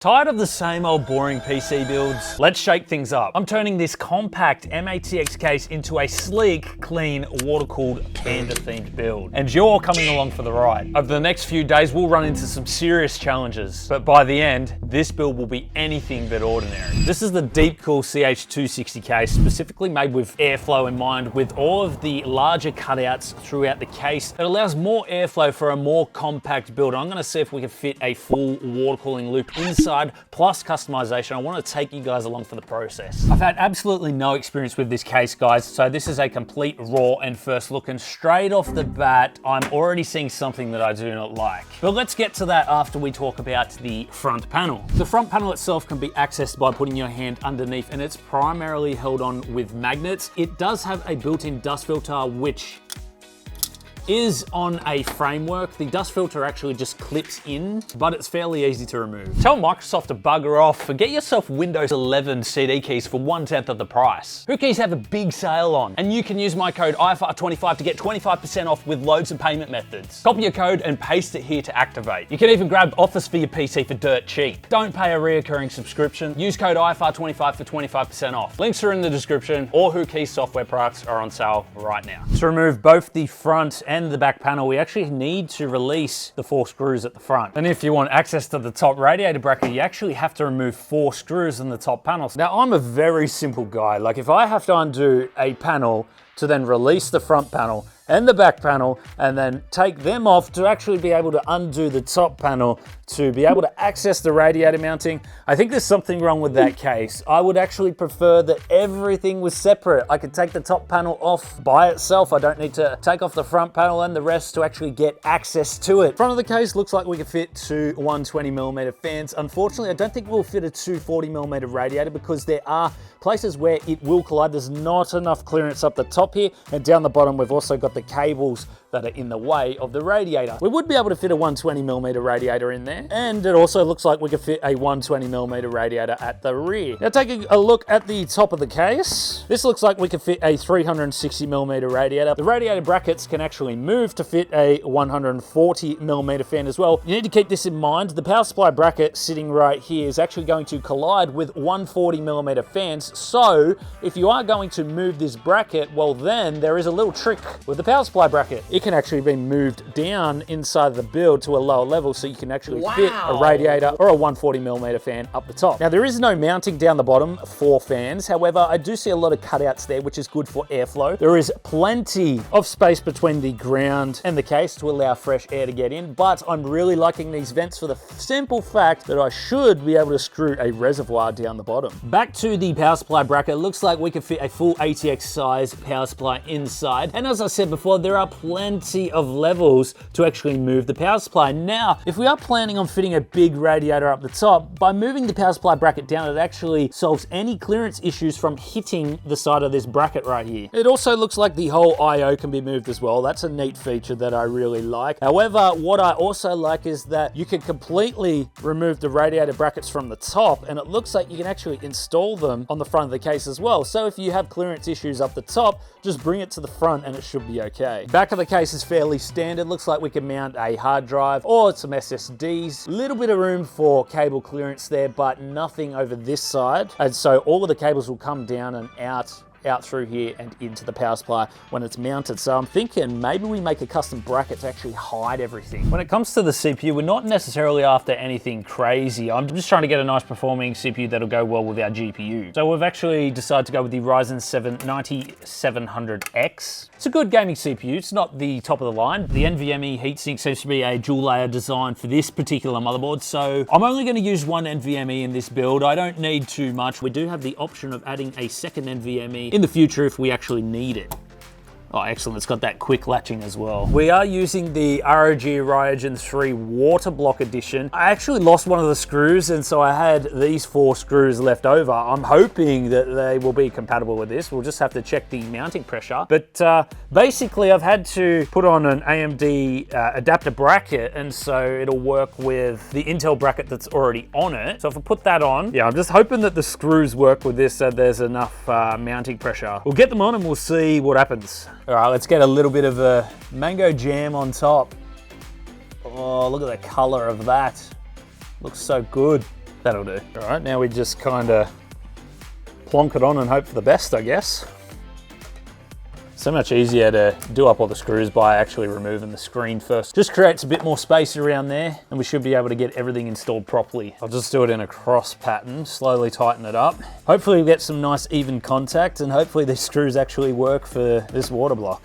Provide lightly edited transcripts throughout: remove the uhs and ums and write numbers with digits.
Tired of the same old boring PC builds? Let's shake things up. I'm turning this compact M-ATX case into a sleek, clean, water-cooled, panda-themed build. And you're coming along for the ride. Over the next few days, we'll run into some serious challenges. But by the end, this build will be anything but ordinary. This is the Deepcool CH260 case, specifically made with airflow in mind, with all of the larger cutouts throughout the case. It allows more airflow for a more compact build. I'm gonna see if we can fit a full water cooling loop inside plus customization. I want to take you guys along for the process. I've had absolutely no experience with this case, guys, so this is a complete raw and first look, and straight off the bat, I'm already seeing something that I do not like. But let's get to that after we talk about the front panel. The front panel itself can be accessed by putting your hand underneath, and it's primarily held on with magnets. It does have a built-in dust filter, which is on a framework. The dust filter actually just clips in, but it's fairly easy to remove. Tell Microsoft to bugger off and get yourself Windows 11 CD keys for 1/10 of the price. Who keys have a big sale on, and you can use my code IFR25 to get 25% off with loads of payment methods. Copy your code and paste it here to activate. You can even grab Office for your PC for dirt cheap. Don't pay a reoccurring subscription. Use code IFR25 for 25% off. Links are in the description. All Who Keys software products are on sale right now. To remove both the front and the back panel, we actually need to release the 4 screws at the front. And if you want access to the top radiator bracket, you actually have to remove 4 screws in the top panel. Now, I'm a very simple guy. Like, if I have to undo a panel to then release the front panel and the back panel, and then take them off to actually be able to undo the top panel to be able to access the radiator mounting, I think there's something wrong with that case. I would actually prefer that everything was separate. I could take the top panel off by itself. I don't need to take off the front panel and the rest to actually get access to it. Front of the case looks like we can fit 2 120mm fans. Unfortunately, I don't think we'll fit a 240mm radiator because there are places where it will collide. There's not enough clearance up the top here, and down the bottom we've also got the cables that are in the way of the radiator. We would be able to fit a 120mm radiator in there, and it also looks like we could fit a 120mm radiator at the rear. Now, taking a look at the top of the case, this looks like we could fit a 360mm radiator. The radiator brackets can actually move to fit a 140mm fan as well. You need to keep this in mind. The power supply bracket sitting right here is actually going to collide with 140mm fans, so if you are going to move this bracket, well, then there is a little trick with the power supply bracket. It can actually be moved down inside the build to a lower level, so you can actually fit a radiator or a 140mm fan up the top. Now, there is no mounting down the bottom for fans. However, I do see a lot of cutouts there, which is good for airflow. There is plenty of space between the ground and the case to allow fresh air to get in, but I'm really liking these vents for the simple fact that I should be able to screw a reservoir down the bottom. Back to the power supply bracket, it looks like we could fit a full ATX size power supply inside. And as I said before, there are plenty of levels to actually move the power supply. Now, if we are planning on fitting a big radiator up the top, by moving the power supply bracket down, it actually solves any clearance issues from hitting the side of this bracket right here. It also looks like the whole I/O can be moved as well. That's a neat feature that I really like. However, what I also like is that you can completely remove the radiator brackets from the top, and it looks like you can actually install them on the front of the case as well. So if you have clearance issues up the top, just bring it to the front and it should be okay. Back of the case is fairly standard. Looks like we can mount a hard drive or some SSDs. A little bit of room for cable clearance there, but nothing over this side. And so all of the cables will come down and out through here and into the power supply when it's mounted. So I'm thinking maybe we make a custom bracket to actually hide everything. When it comes to the CPU, we're not necessarily after anything crazy. I'm just trying to get a nice performing CPU that'll go well with our GPU. So we've actually decided to go with the Ryzen 7 9700X. It's a good gaming CPU. It's not the top of the line. The NVMe heatsink seems to be a dual layer design for this particular motherboard. So I'm only going to use one NVMe in this build. I don't need too much. We do have the option of adding a second NVMe in the future if we actually need it. Oh, excellent. It's got that quick latching as well. We are using the ROG Ryzen 3 Water Block Edition. I actually lost one of the screws, and so I had these 4 screws left over. I'm hoping that they will be compatible with this. We'll just have to check the mounting pressure. But basically, I've had to put on an AMD adapter bracket, and so it'll work with the Intel bracket that's already on it. So if I put that on, yeah, I'm just hoping that the screws work with this so there's enough mounting pressure. We'll get them on and we'll see what happens. All right, let's get a little bit of a mango jam on top. Oh, look at the color of that. Looks so good. That'll do. All right, now we just kind of plonk it on and hope for the best, I guess. So much easier to do up all the screws by actually removing the screen first. Just creates a bit more space around there and we should be able to get everything installed properly. I'll just do it in a cross pattern, slowly tighten it up. Hopefully we get some nice even contact and hopefully these screws actually work for this water block.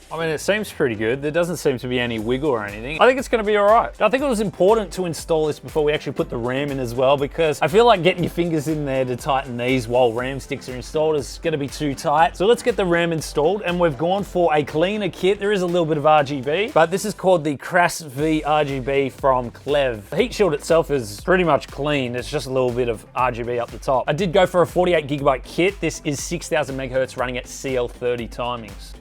I mean, it seems pretty good. There doesn't seem to be any wiggle or anything. I think it's gonna be all right. I think it was important to install this before we actually put the RAM in as well, because I feel like getting your fingers in there to tighten these while RAM sticks are installed is gonna be too tight. So let's get the RAM installed, and we've gone for a cleaner kit. There is a little bit of RGB, but this is called the Crass V RGB from Clev. The heat shield itself is pretty much clean. It's just a little bit of RGB up the top. I did go for a 48GB kit. This is 6000 megahertz running at CL30 timings.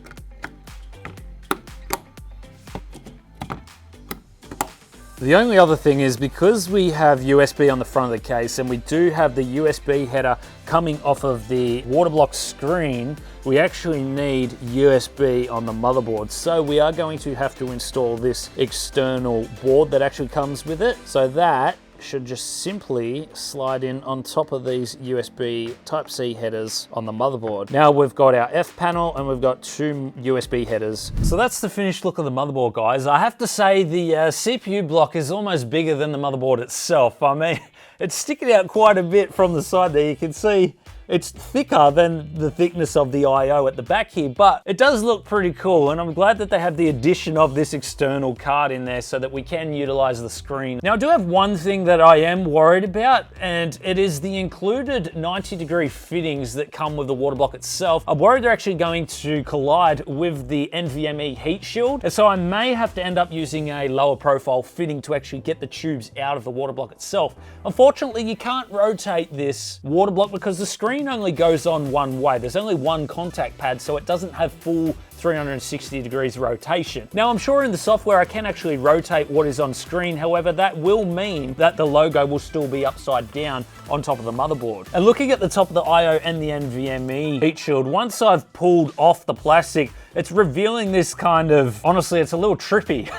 The only other thing is, because we have USB on the front of the case and we do have the USB header coming off of the water block screen, we actually need USB on the motherboard. So we are going to have to install this external board that actually comes with it. So that should just simply slide in on top of these USB Type-C headers on the motherboard. Now we've got our F panel and we've got 2 USB headers. So that's the finished look of the motherboard, guys. I have to say the CPU block is almost bigger than the motherboard itself. I mean, it's sticking out quite a bit from the side there. You can see it's thicker than the thickness of the I/O at the back here, but it does look pretty cool, and I'm glad that they have the addition of this external card in there so that we can utilize the screen. Now, I do have one thing that I am worried about, and it is the included 90-degree fittings that come with the water block itself. I'm worried they're actually going to collide with the NVMe heat shield, and so I may have to end up using a lower profile fitting to actually get the tubes out of the water block itself. Unfortunately, you can't rotate this water block because the screen only goes on one way. There's only one contact pad, so it doesn't have full 360 degrees rotation. Now, I'm sure in the software I can actually rotate what is on screen. However, that will mean that the logo will still be upside down on top of the motherboard. And looking at the top of the I/O and the NVMe heat shield, once I've pulled off the plastic, it's revealing this kind of, honestly, it's a little trippy.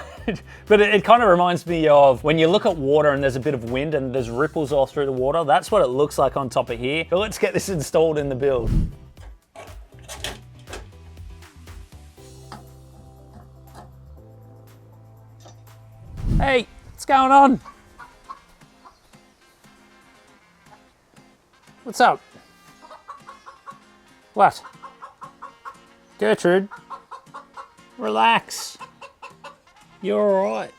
But it kind of reminds me of when you look at water and there's a bit of wind and there's ripples all through the water. That's what it looks like on top of here. So let's get this installed in the build. Hey, what's going on? What's up? What? Gertrude, relax. You're all right.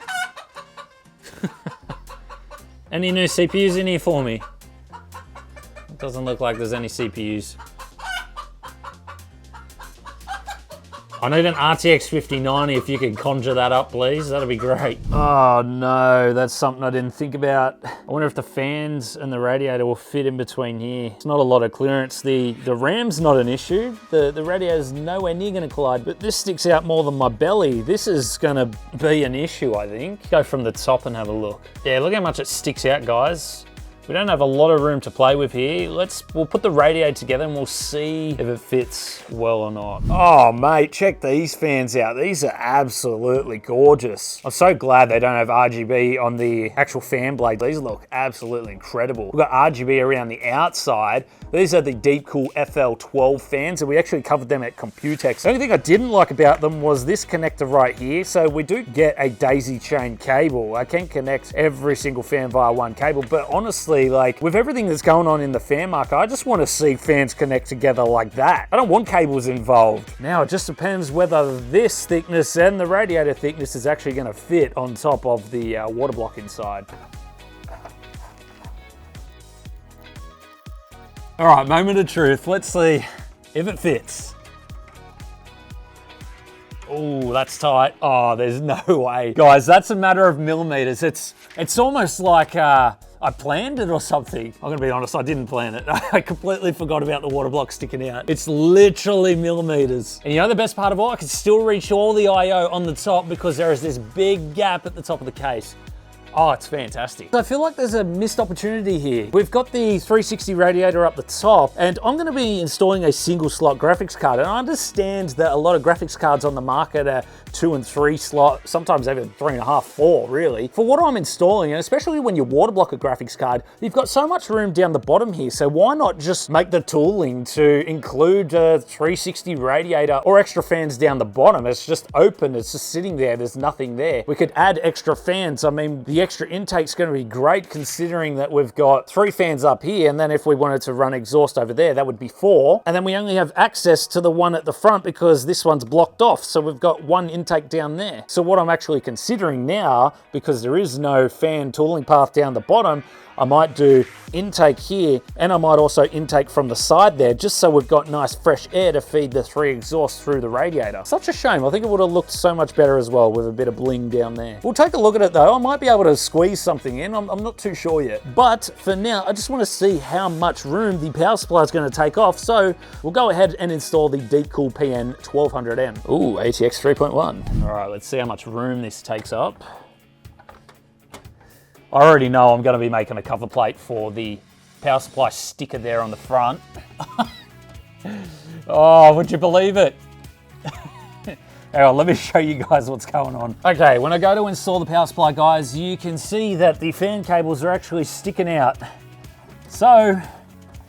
Any new CPUs in here for me? It doesn't look like there's any CPUs. I need an RTX 5090 if you could conjure that up, please. That'd be great. Oh no, that's something I didn't think about. I wonder if the fans and the radiator will fit in between here. It's not a lot of clearance. The RAM's not an issue. The radiator's nowhere near gonna collide, but this sticks out more than my belly. This is gonna be an issue, I think. Go from the top and have a look. Yeah, look how much it sticks out, guys. We don't have a lot of room to play with here. We'll put the radiator together and we'll see if it fits well or not. Oh mate, check these fans out. These are absolutely gorgeous. I'm so glad they don't have RGB on the actual fan blade. These look absolutely incredible. We've got RGB around the outside. These are the Deepcool FL12 fans, and we actually covered them at Computex. The only thing I didn't like about them was this connector right here. So we do get a daisy chain cable. I can connect every single fan via one cable, but honestly, like with everything that's going on in the fan market, I just want to see fans connect together like that. I don't want cables involved. Now it just depends whether this thickness and the radiator thickness is actually going to fit on top of the water block inside. All right, moment of truth. Let's see if it fits. Oh, that's tight. Oh, there's no way. Guys, that's a matter of millimeters. It's almost like I planned it or something. I'm gonna be honest, I didn't plan it. I completely forgot about the water block sticking out. It's literally millimeters. And you know the best part of all? I can still reach all the I/O on the top because there is this big gap at the top of the case. Oh, it's fantastic. I feel like there's a missed opportunity here. We've got the 360 radiator up the top, and I'm gonna be installing a single slot graphics card. And I understand that a lot of graphics cards on the market are 2 and 3 slot, sometimes even 3.5, 4 really. For what I'm installing, and especially when you water block a graphics card, you've got so much room down the bottom here. So why not just make the tooling to include a 360 radiator or extra fans down the bottom? It's just open, it's just sitting there, there's nothing there. We could add extra fans. I mean, the extra intake's going to be great considering that we've got 3 fans up here, and then if we wanted to run exhaust over there, that would be 4. And then we only have access to the one at the front because this one's blocked off. So we've got 1 intake down there. So what I'm actually considering now, because there is no fan tooling path down the bottom, I might do intake here, and I might also intake from the side there, just so we've got nice fresh air to feed the 3 exhausts through the radiator. Such a shame. I think it would have looked so much better as well with a bit of bling down there. We'll take a look at it though. I might be able to squeeze something in. I'm not too sure yet. But for now, I just want to see how much room the power supply is going to take off. So we'll go ahead and install the Deepcool PN 1200M. Ooh, ATX 3.1. All right, let's see how much room this takes up. I already know I'm going to be making a cover plate for the power supply sticker there on the front. Oh, would you believe it? Hang on, let me show you guys what's going on. Okay, when I go to install the power supply, guys, you can see that the fan cables are actually sticking out. So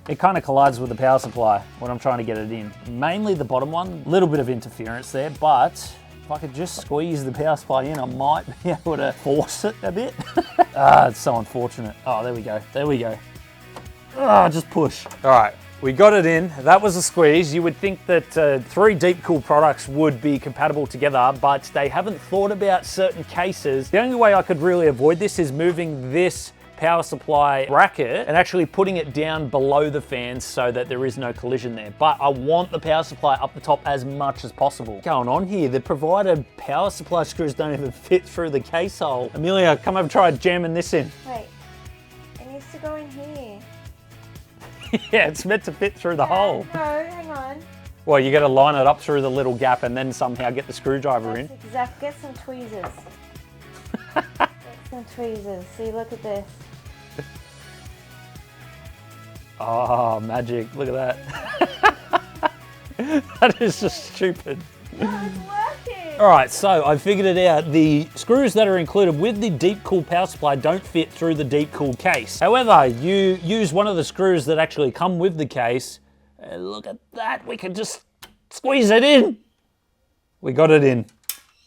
it kind of collides with the power supply when I'm trying to get it in. Mainly the bottom one, a little bit of interference there, but if I could just squeeze the power supply in, I might be able to force it a bit. It's so unfortunate. Oh, there we go. There we go. Just push. All right, we got it in. That was a squeeze. You would think that 3 Deepcool products would be compatible together, but they haven't thought about certain cases. The only way I could really avoid this is moving this power supply bracket and actually putting it down below the fans so that there is no collision there. But I want the power supply up the top as much as possible. What's going on here? The provided power supply screws don't even fit through the case hole. Amelia, come over and try jamming this in. Wait, it needs to go in here. Yeah, it's meant to fit through the hole. No, hang on. Well, you got to line it up through the little gap and then somehow get the screwdriver in. Exact. Get some tweezers. Get some tweezers. See, look at this. Oh, magic. Look at that. That is just stupid. No, it's working. All right, so I figured it out. The screws that are included with the Deepcool power supply don't fit through the Deepcool case. However, you use one of the screws that actually come with the case. And look at that. We can just squeeze it in. We got it in.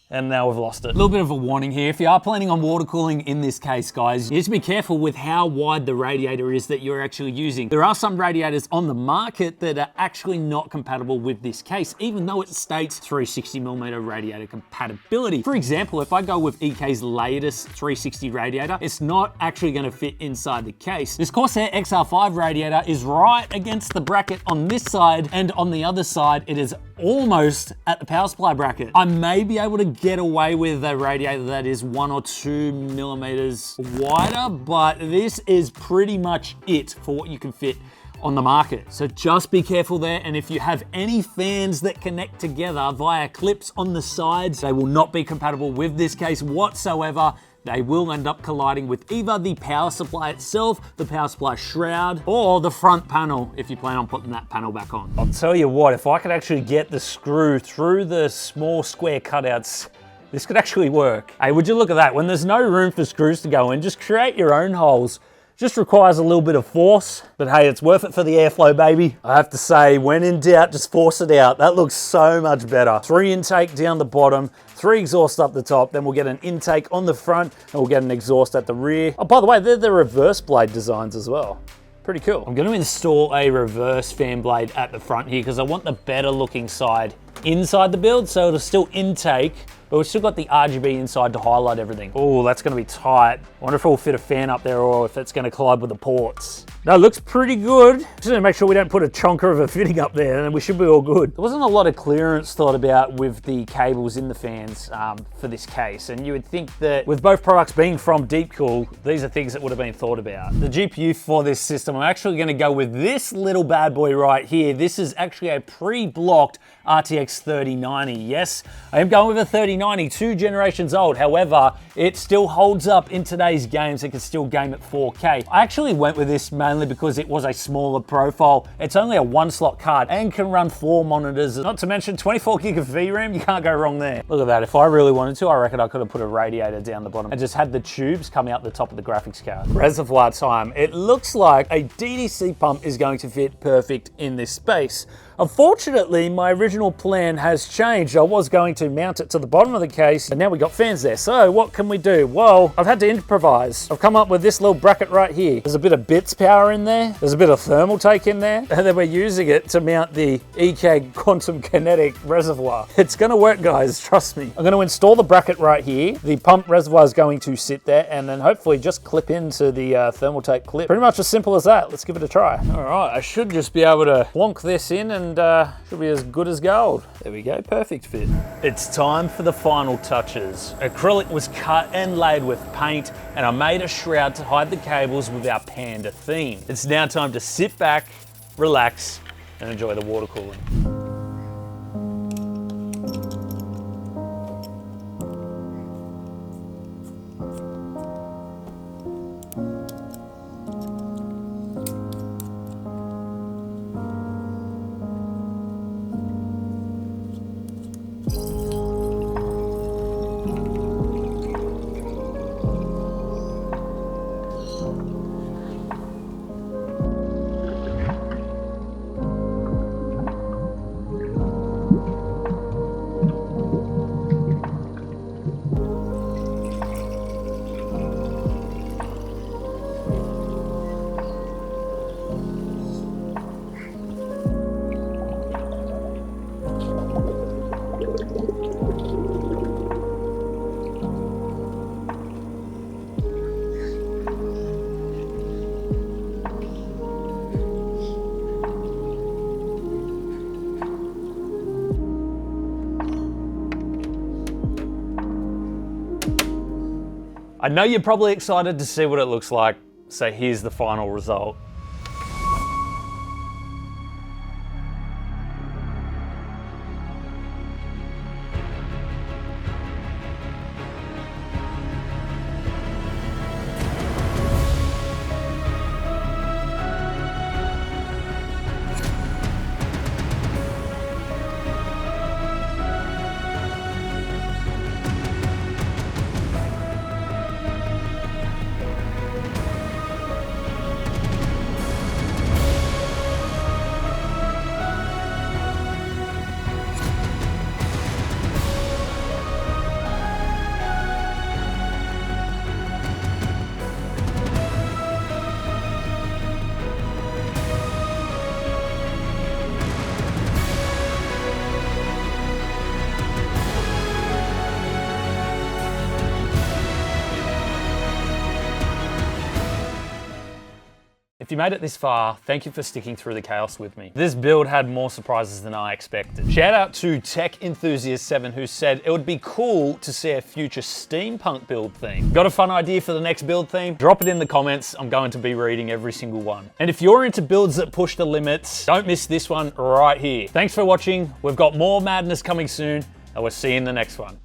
And now we've lost it. A little bit of a warning here. If you are planning on water cooling in this case, guys, you need to be careful with how wide the radiator is that you're actually using. There are some radiators on the market that are actually not compatible with this case, even though it states 360mm radiator compatibility. For example, if I go with EK's latest 360 radiator, it's not actually gonna fit inside the case. This Corsair XR5 radiator is right against the bracket on this side, and on the other side, it is almost at the power supply bracket. I may be able to get away with a radiator that is 1 or 2 millimeters wider, but this is pretty much it for what you can fit on the market. So just be careful there, and if you have any fans that connect together via clips on the sides, they will not be compatible with this case whatsoever. They will end up colliding with either the power supply itself, the power supply shroud, or the front panel if you plan on putting that panel back on. I'll tell you what, if I could actually get the screw through the small square cutouts, this could actually work. Hey, would you look at that? When there's no room for screws to go in, just create your own holes. Just requires a little bit of force, but hey, it's worth it for the airflow, baby. I have to say, when in doubt, just force it out. That looks so much better. 3 intake down the bottom, 3 exhaust up the top, then we'll get an intake on the front, and we'll get an exhaust at the rear. Oh, by the way, they're the reverse blade designs as well. Pretty cool. I'm gonna install a reverse fan blade at the front here because I want the better looking side inside the build, so it'll still intake, but we've still got the RGB inside to highlight everything. Oh, that's gonna be tight. I wonder if it'll fit a fan up there or if it's gonna collide with the ports. That looks pretty good. Just need to make sure we don't put a chonker of a fitting up there, and then we should be all good. There wasn't a lot of clearance thought about with the cables in the fans for this case, and you would think that with both products being from Deepcool, these are things that would have been thought about. The GPU for this system, I'm actually going to go with this little bad boy right here. This is actually a pre-blocked RTX 3090. Yes, I am going with a 3090, 2 generations old. However, it still holds up in today's games. It can still game at 4K. I actually went with this mainly because it was a smaller profile. It's only a 1-slot card and can run 4 monitors. Not to mention 24 gig of VRAM. You can't go wrong there. Look at that. If I really wanted to, I reckon I could have put a radiator down the bottom and just had the tubes coming out the top of the graphics card. Reservoir time. It looks like a DDC pump is going to fit perfect in this space. Unfortunately, my original plan has changed. I was going to mount it to the bottom of the case, and now we got fans there. So what can we do? Well, I've had to improvise. I've come up with this little bracket right here. There's a bit of bits power in there. There's a bit of thermal take in there. And then we're using it to mount the ECAG Quantum Kinetic reservoir. It's gonna work, guys, trust me. I'm gonna install the bracket right here. The pump reservoir is going to sit there and then hopefully just clip into the thermal take clip. Pretty much as simple as that. Let's give it a try. All right, I should just be able to plonk this in and should be as good as gold. There we go, perfect fit. It's time for the final touches. Acrylic was cut and laid with paint, and I made a shroud to hide the cables with our panda theme. It's now time to sit back, relax, and enjoy the water cooling. I know you're probably excited to see what it looks like, so here's the final result. If you made it this far, thank you for sticking through the chaos with me. This build had more surprises than I expected. Shout out to Tech Enthusiast 7 who said it would be cool to see a future steampunk build theme. Got a fun idea for the next build theme? Drop it in the comments. I'm going to be reading every single one. And if you're into builds that push the limits, don't miss this one right here. Thanks for watching. We've got more madness coming soon, and we'll see you in the next one.